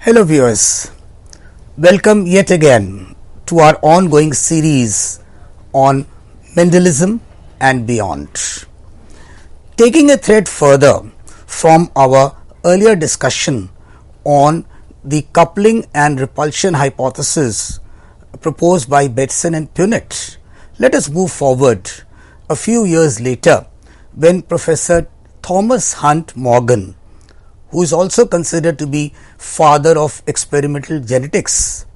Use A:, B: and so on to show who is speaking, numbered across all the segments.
A: Hello viewers, welcome yet again to our ongoing series on Mendelism and beyond. Taking a thread further from our earlier discussion on the coupling and repulsion hypothesis proposed by Bateson and Punnett, let us move forward a few years later when Professor Thomas Hunt Morgan, who is also considered to be father of experimental genetics,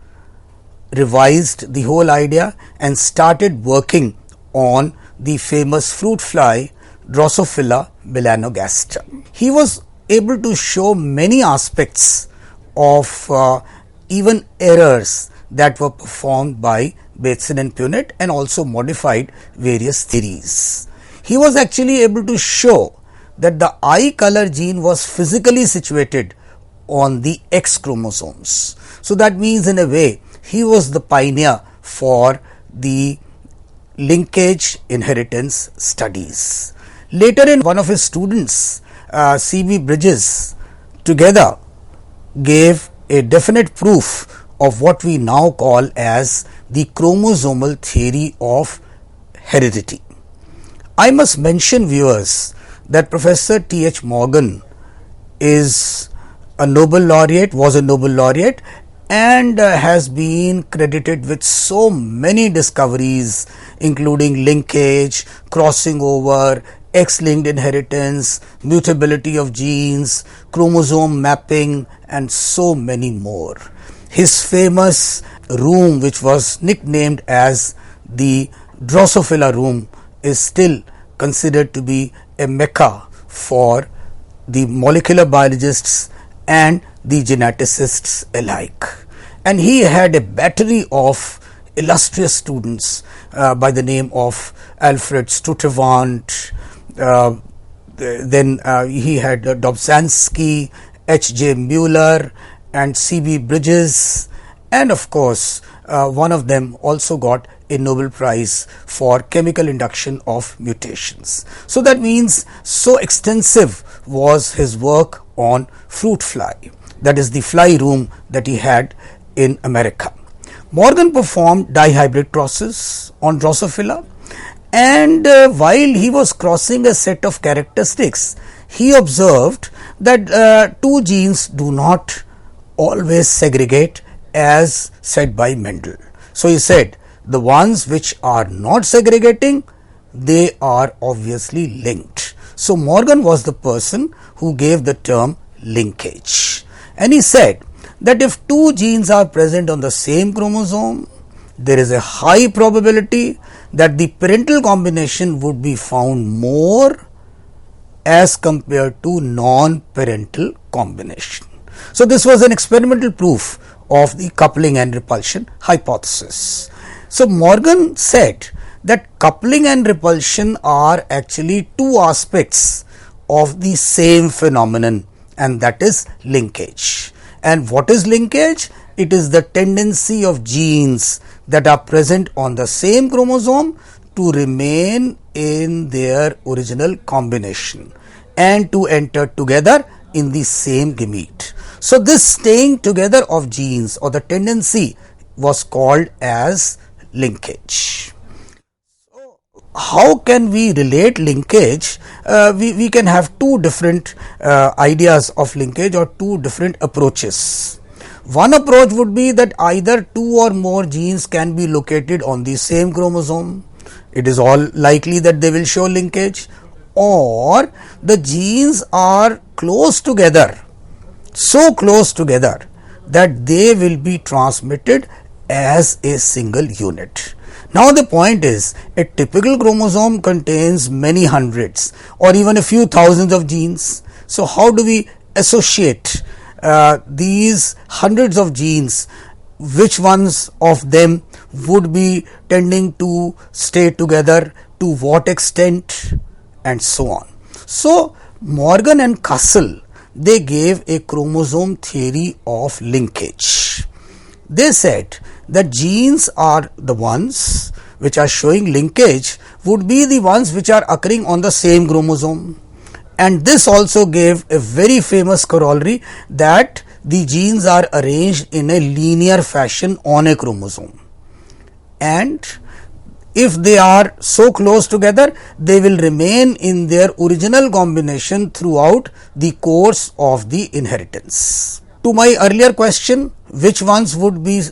A: revised the whole idea and started working on the famous fruit fly Drosophila melanogaster. He was able to show many aspects of even errors that were performed by Bateson and Punnett and also modified various theories. He was actually able to show that the eye color gene was physically situated on the X chromosomes. So that means in a way he was the pioneer for the linkage inheritance studies. Later in one of his students, C.B. Bridges, together gave a definite proof of what we now call as the chromosomal theory of heredity. I must mention, viewers, that Professor T.H. Morgan is a Nobel laureate, was a Nobel laureate, and has been credited with so many discoveries, including linkage, crossing over, X-linked inheritance, mutability of genes, chromosome mapping, and so many more. His famous room, which was nicknamed as the Drosophila room, is still considered to be a mecca for the molecular biologists and the geneticists alike. And he had a battery of illustrious students by the name of Alfred Sturtevant, then he had Dobzhansky, H.J. Mueller and C.B. Bridges, and of course one of them also got a Nobel Prize for chemical induction of mutations. So that means so extensive was his work on fruit fly, that is the fly room that he had in America. Morgan performed dihybrid crosses on Drosophila, and while he was crossing a set of characteristics, he observed that two genes do not always segregate as said by Mendel. So he said the ones which are not segregating, they are obviously linked. So Morgan was the person who gave the term linkage, and he said that if two genes are present on the same chromosome, there is a high probability that the parental combination would be found more as compared to non-parental combination. So this was an experimental proof of the coupling and repulsion hypothesis. So Morgan said that coupling and repulsion are actually two aspects of the same phenomenon, and that is linkage. And what is linkage? It is the tendency of genes that are present on the same chromosome to remain in their original combination and to enter together in the same gamete. So this staying together of genes or the tendency was called as linkage. So how can we relate linkage? We can have two different ideas of linkage or two different approaches. One approach would be that either two or more genes can be located on the same chromosome. It is all likely that they will show linkage, or the genes are close together, so close together that they will be transmitted as a single unit. Now the point is, a typical chromosome contains many hundreds or even a few thousands of genes. So how do we associate these hundreds of genes? Which ones of them would be tending to stay together, to what extent, and so on. So Morgan and Castle, they gave a chromosome theory of linkage. They said that genes are the ones which are showing linkage would be the ones which are occurring on the same chromosome. And this also gave a very famous corollary that the genes are arranged in a linear fashion on a chromosome, and if they are so close together, they will remain in their original combination throughout the course of the inheritance. To my earlier question, which ones would be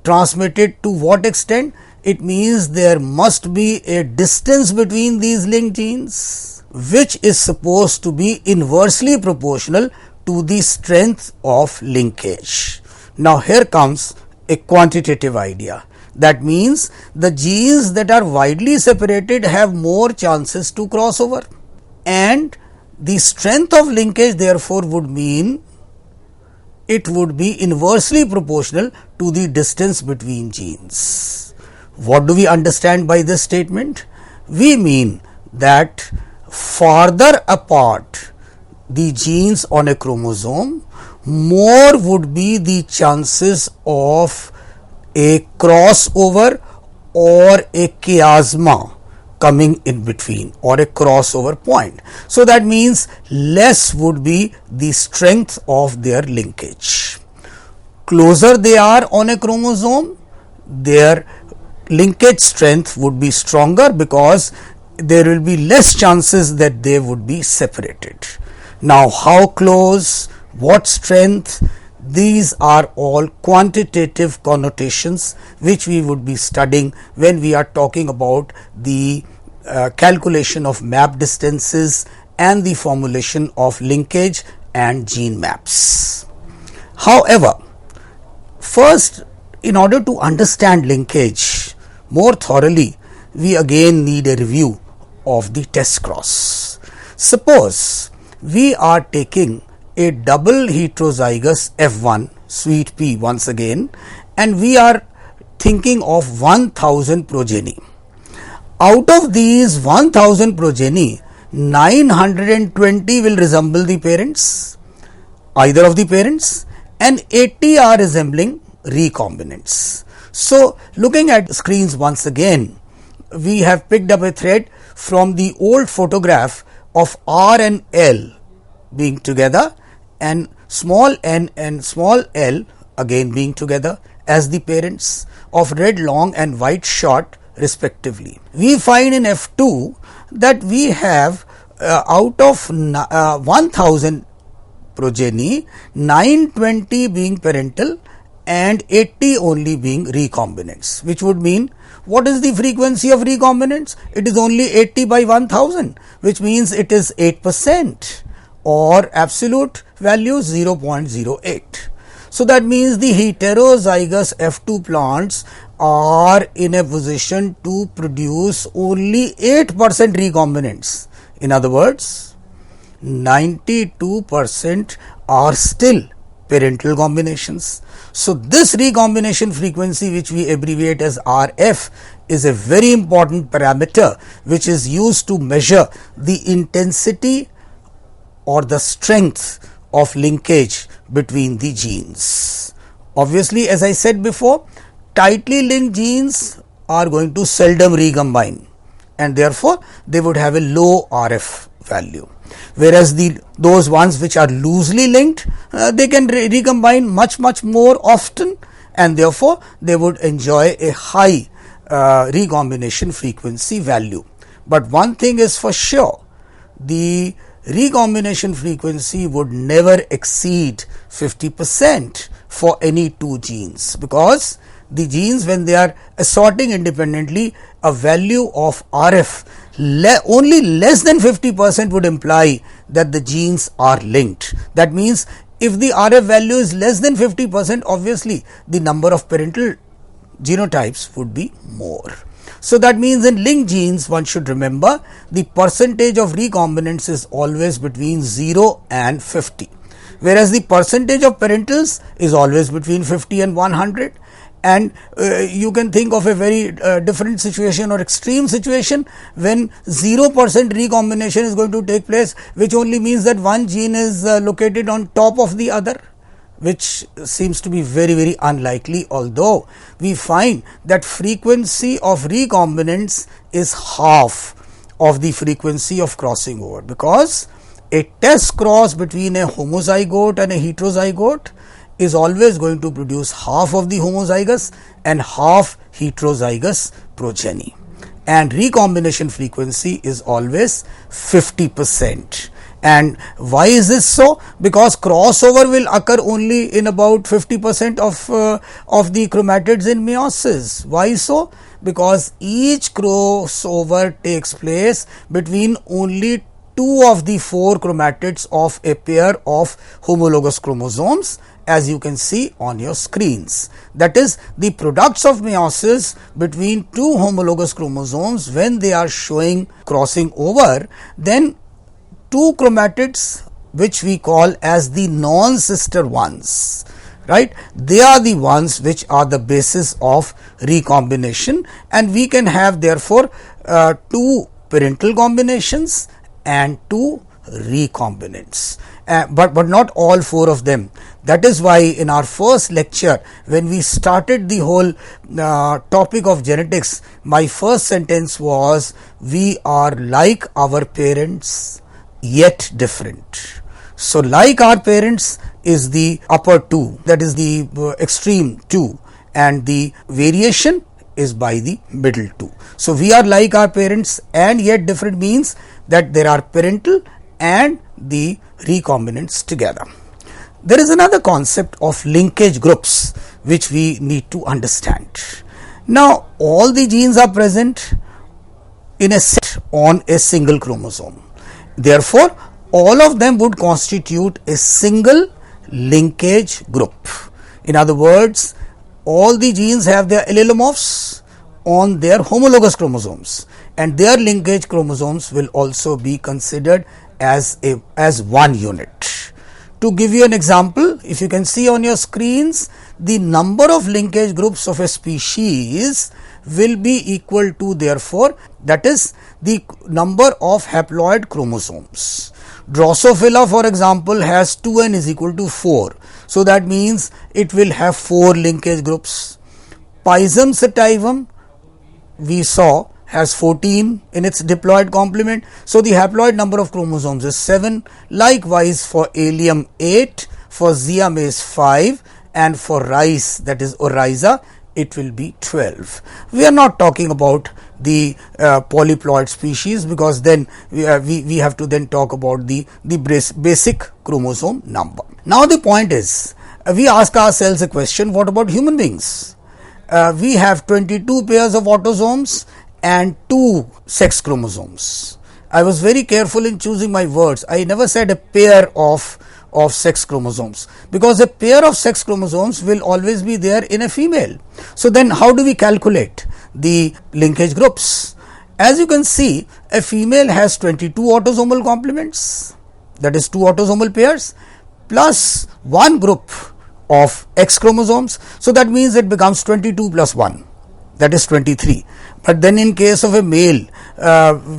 A: transmitted to what extent? It means there must be a distance between these linked genes, which is supposed to be inversely proportional to the strength of linkage. Now here comes a quantitative idea. That means the genes that are widely separated have more chances to cross over, and the strength of linkage therefore would mean it would be inversely proportional to the distance between genes. What do we understand by this statement? We mean that farther apart the genes on a chromosome, more would be the chances of a crossover or a chiasma coming in between, or a crossover point. So that means less would be the strength of their linkage. Closer they are on a chromosome, their linkage strength would be stronger because there will be less chances that they would be separated. Now, how close, what strength, these are all quantitative connotations which we would be studying when we are talking about the calculation of map distances and the formulation of linkage and gene maps. However, first, in order to understand linkage more thoroughly, we again need a review of the test cross. Suppose we are taking a double heterozygous F1 sweet pea once again, and we are thinking of 1000 progeny. Out of these 1000 progeny, 920 will resemble the parents, either of the parents, and 80 are resembling recombinants. So, looking at screens once again, we have picked up a thread from the old photograph of R and L being together, and small n and small l again being together as the parents of red long and white short respectively. We find in F2 that we have out of 1000 progeny, 920 being parental and 80 only being recombinants, which would mean, what is the frequency of recombinants? It is only 80 by 1000, which means it is 8%, or absolute value 0.08. So that means the heterozygous F2 plants are in a position to produce only 8% recombinants. In other words, 92% are still parental combinations. So this recombination frequency, which we abbreviate as RF, is a very important parameter which is used to measure the intensity or the strength of linkage between the genes. Obviously, as I said before, tightly linked genes are going to seldom recombine, and therefore they would have a low RF value, whereas those ones which are loosely linked, they can recombine much more often, and therefore they would enjoy a high recombination frequency value. But one thing is for sure, the recombination frequency would never exceed 50% for any two genes, because the genes, when they are assorting independently, a value of RF only less than 50% would imply that the genes are linked. That means if the RF value is less than 50%, obviously the number of parental genotypes would be more. So that means in linked genes, one should remember the percentage of recombinants is always between 0 and 50, whereas the percentage of parentals is always between 50 and 100. And you can think of a very different situation or extreme situation when 0% recombination is going to take place, which only means that one gene is located on top of the other, which seems to be very unlikely, although we find that frequency of recombinants is half of the frequency of crossing over, because A test cross between a homozygote and a heterozygote is always going to produce half of the homozygous and half heterozygous progeny, and recombination frequency is always 50%. And why is this so? Because crossover will occur only in about 50% of the chromatids in meiosis. Why so? Because each crossover takes place between only 2 of the 4 chromatids of a pair of homologous chromosomes, as you can see on your screens. That is, the products of meiosis between 2 homologous chromosomes, when they are showing crossing over, then 2 chromatids which we call as the non-sister ones, right, they are the ones which are the basis of recombination, and we can have therefore 2 parental combinations and 2 recombinants, but not all 4 of them. That is why in our first lecture, when we started the whole topic of genetics, my first sentence was, we are like our parents yet different. So, like our parents is the upper 2, that is the extreme 2, and the variation is by the middle 2. So, we are like our parents and yet different means that there are parental and the recombinants together. There is another concept of linkage groups which we need to understand. Now, all the genes are present in a set on a single chromosome. Therefore, all of them would constitute a single linkage group. In other words, all the genes have their allelomorphs on their homologous chromosomes, and their linkage chromosomes will also be considered as one unit. To give you an example, if you can see on your screens, the number of linkage groups of a species will be equal to, therefore, that is the number of haploid chromosomes. Drosophila, for example, has 2n is equal to 4. So, that means it will have 4 linkage groups. Pisum sativum, we saw, has 14 in its diploid complement. So, the haploid number of chromosomes is 7. Likewise, for Allium 8, for Zea-mays 5, and for rice, that is Oryza, it will be 12. We are not talking about the polyploid species, because then we have to then talk about the basic chromosome number. Now, the point is, we ask ourselves a question, what about human beings? We have 22 pairs of autosomes and 2 sex chromosomes. I was very careful in choosing my words. I never said a pair of sex chromosomes, because a pair of sex chromosomes will always be there in a female. So, then how do we calculate the linkage groups? As you can see, a female has 22 autosomal complements, that is 2 autosomal pairs, plus 1 group of X chromosomes. So, that means it becomes 22 plus 1, that is 23. But then in case of a male,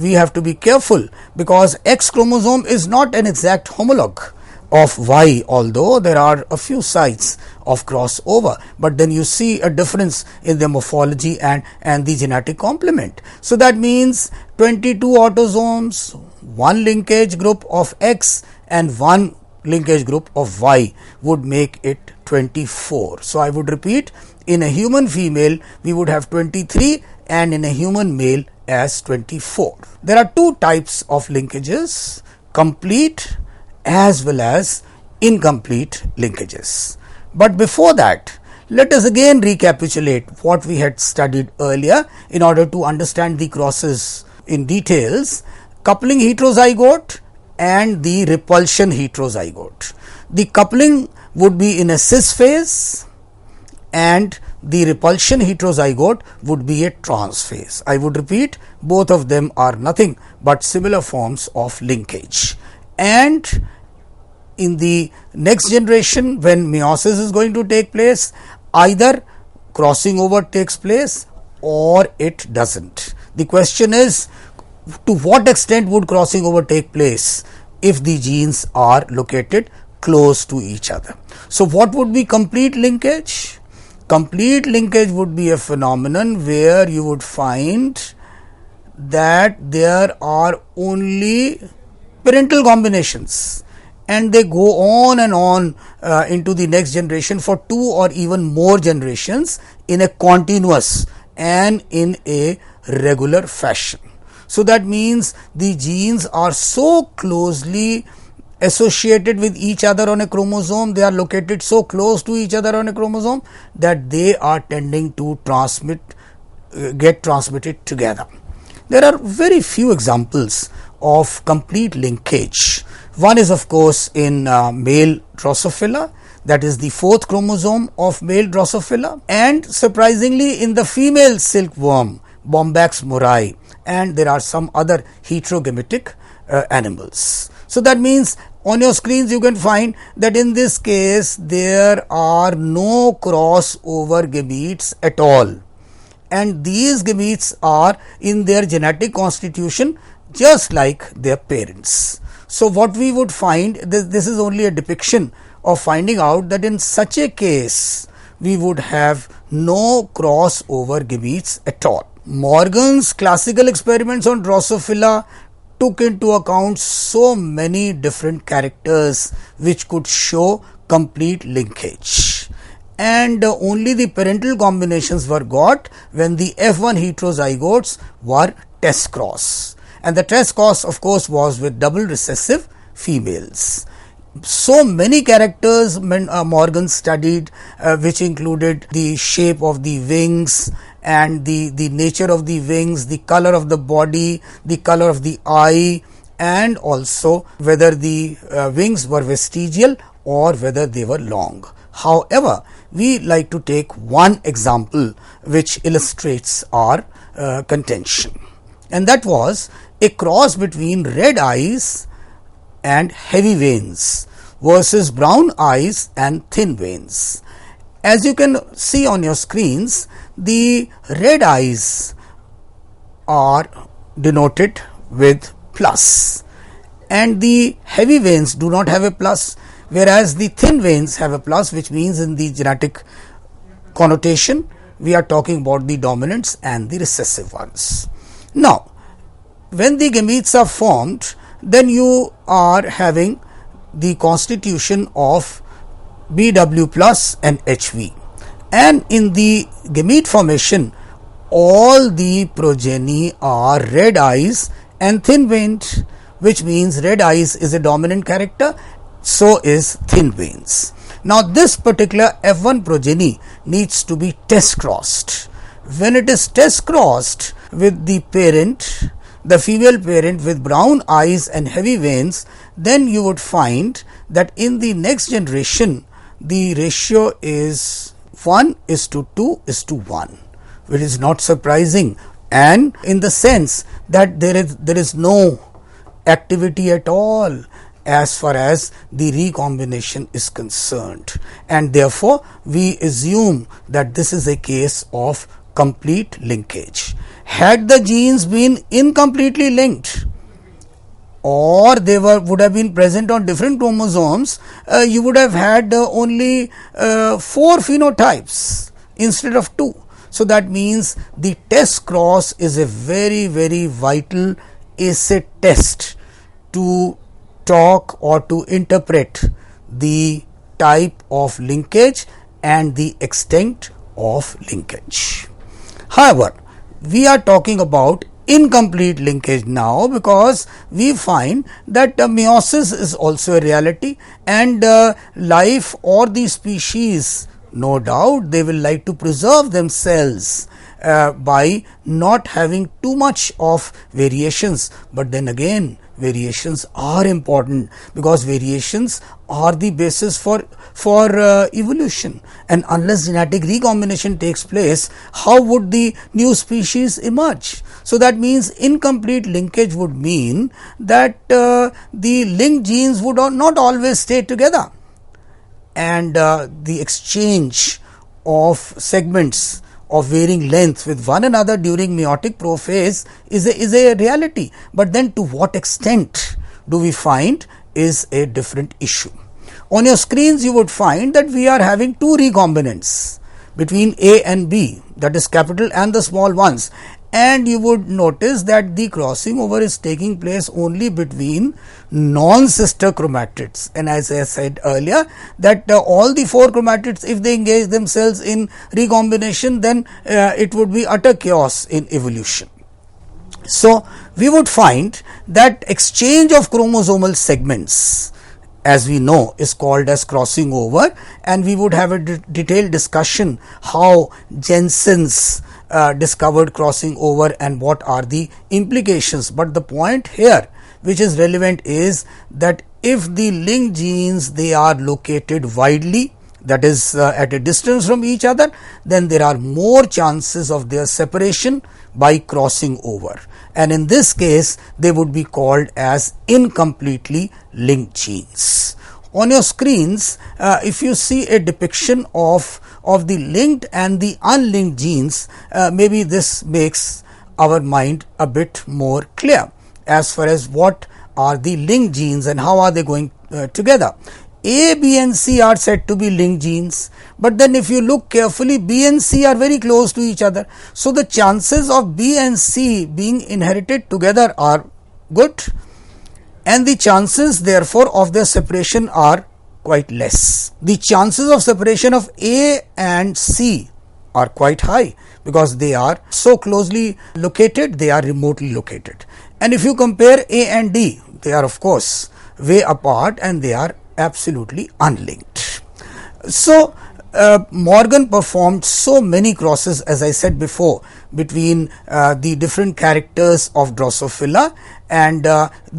A: we have to be careful, because X chromosome is not an exact homologue of Y, although there are a few sites of crossover, but then you see a difference in the morphology and the genetic complement. So, that means 22 autosomes, 1 linkage group of X and 1 linkage group of Y would make it 24. So, I would repeat, in a human female we would have 23 and in a human male as 24. There are 2 types of linkages, complete as well as incomplete linkages. But before that, let us again recapitulate what we had studied earlier in order to understand the crosses in details. Coupling heterozygote and the repulsion heterozygote. The coupling would be in a cis phase and the repulsion heterozygote would be a trans phase. I would repeat, both of them are nothing but similar forms of linkage. And in the next generation, when meiosis is going to take place, either crossing over takes place or it doesn't. The question is, to what extent would crossing over take place if the genes are located close to each other? So, what would be complete linkage? Complete linkage would be a phenomenon where you would find that there are only parental combinations, and they go on and on into the next generation for 2 or even more generations in a continuous and in a regular fashion. So that means the genes are so closely associated with each other on a chromosome, they are located so close to each other on a chromosome that they are tending to get transmitted together. There are very few examples of complete linkage. One is of course in male Drosophila, that is the 4th chromosome of male Drosophila, and surprisingly in the female silkworm Bombax murray, and there are some other heterogametic animals. So that means on your screens you can find that in this case there are no crossover gametes at all, and these gametes are in their genetic constitution just like their parents. So what we would find, this is only a depiction of finding out that in such a case we would have no crossover gametes at all. Morgan's classical experiments on Drosophila took into account so many different characters which could show complete linkage, and only the parental combinations were got when the F1 heterozygotes were test cross, and the test cross of course was with double recessive females. So many characters Morgan studied, which included the shape of the wings and the nature of the wings, the color of the body, the color of the eye, and also whether the wings were vestigial or whether they were long. However, we like to take one example which illustrates our contention, and that was a cross between red eyes and heavy veins versus brown eyes and thin veins. As you can see on your screens, the red eyes are denoted with plus, and the heavy veins do not have a plus, whereas the thin veins have a plus, which means in the genetic connotation we are talking about the dominants and the recessive ones. Now, when the gametes are formed, then you are having the constitution of BW plus and HV, and in the gamete formation all the progeny are red eyes and thin veined, which means red eyes is a dominant character, so is thin veins. Now this particular F1 progeny needs to be test crossed. When it is test crossed with the parent, the female parent with brown eyes and heavy veins, then you would find that in the next generation the ratio is 1:2:1, which is not surprising, and in the sense that there is no activity at all as far as the recombination is concerned, and therefore we assume that this is a case of complete linkage. Had the genes been incompletely linked, or they would have been present on different chromosomes, you would have had only 4 phenotypes instead of 2. So that means the test cross is a very vital assay test to talk or to interpret the type of linkage and the extent of linkage. However, we are talking about incomplete linkage now, because we find that meiosis is also a reality, and life or the species, no doubt they will like to preserve themselves by not having too much of variations, but then again variations are important, because variations are the basis for evolution, and unless genetic recombination takes place, how would the new species emerge? So that means incomplete linkage would mean that the linked genes would not always stay together, and the exchange of segments of varying length with one another during meiotic prophase is a reality, but then to what extent do we find is a different issue. On your screens you would find that we are having 2 recombinants between A and B, that is capital and the small ones, and you would notice that the crossing over is taking place only between non-sister chromatids. And as I said earlier, that all the 4 chromatids, if they engage themselves in recombination, then it would be utter chaos in evolution. So we would find that exchange of chromosomal segments, as we know, is called as crossing over, and we would have a detailed discussion how Jensen's discovered crossing over and what are the implications. But the point here which is relevant is that if the linked genes, they are located widely, that is at a distance from each other, then there are more chances of their separation by crossing over, and in this case they would be called as incompletely linked genes. On your screens, if you see a depiction of the linked and the unlinked genes, maybe this makes our mind a bit more clear as far as what are the linked genes and how are they going together. A, B and C are said to be linked genes, but then if you look carefully, B and C are very close to each other. So the chances of B and C being inherited together are good, and the chances therefore of their separation are quite less. The chances of separation of A and C are quite high because they are so closely located, they are remotely located. And if you compare A and D, they are of course way apart and they are absolutely unlinked. So Morgan performed so many crosses, as I said before, between the different characters of Drosophila, and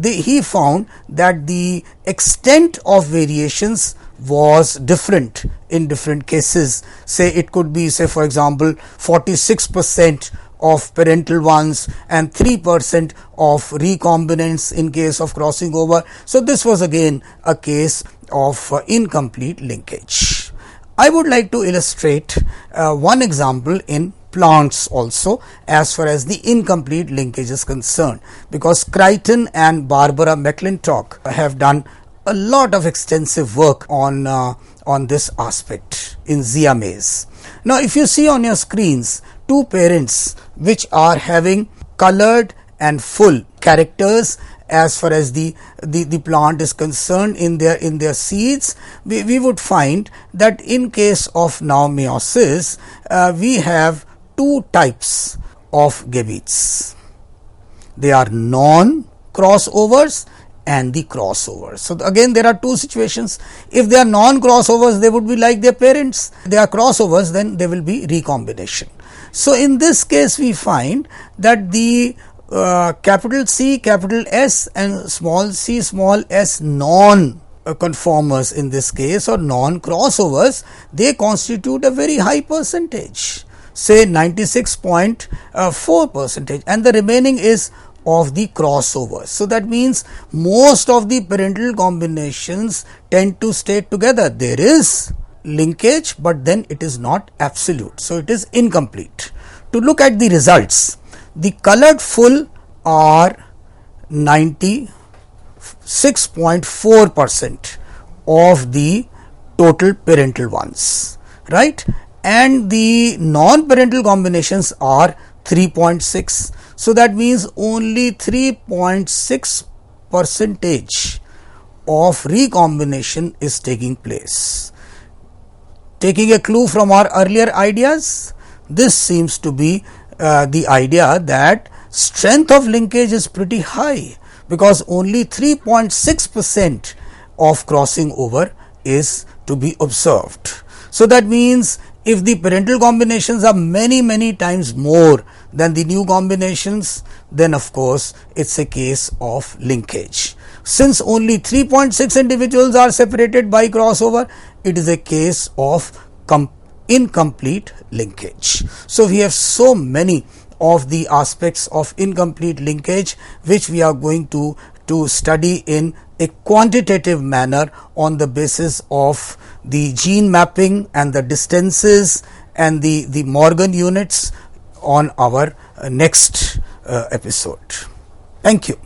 A: he found that the extent of variations was different in different cases. Say it could be, say for example, 46% of parental ones and 3% of recombinants in case of crossing over. So this was again a case of incomplete linkage. I would like to illustrate one example in plants also as far as the incomplete linkage is concerned, because Crichton and Barbara McClintock have done a lot of extensive work on this aspect in Zea mays. Now if you see on your screens two parents which are having colored and full characters as far as the plant is concerned in their seeds, we would find that in case of now meiosis, we have two types of gametes. They are non-crossovers and the crossovers. So again there are two situations. If they are non-crossovers, they would be like their parents. If they are crossovers, then they will be recombination. So in this case we find that the capital C, capital S and small c, small s non-conformers in this case, or non-crossovers, they constitute a very high percentage, say 96.4%, and the remaining is of the crossovers. So that means most of the parental combinations tend to stay together. There is linkage, but then it is not absolute, so it is incomplete. To look at the results, the colored full are 96.4% of the total parental ones, right? And the non-parental combinations are 3.6. So that means only 3.6% of recombination is taking place. Taking a clue from our earlier ideas, this seems to be the idea that strength of linkage is pretty high, because only 3.6% of crossing over is to be observed. So that means if the parental combinations are many times more than the new combinations, then of course it's a case of linkage. Since only 3.6 individuals are separated by crossover, it is a case of incomplete linkage. So we have so many of the aspects of incomplete linkage which we are going to study in a quantitative manner on the basis of the gene mapping and the distances and the Morgan units on our next episode. Thank you.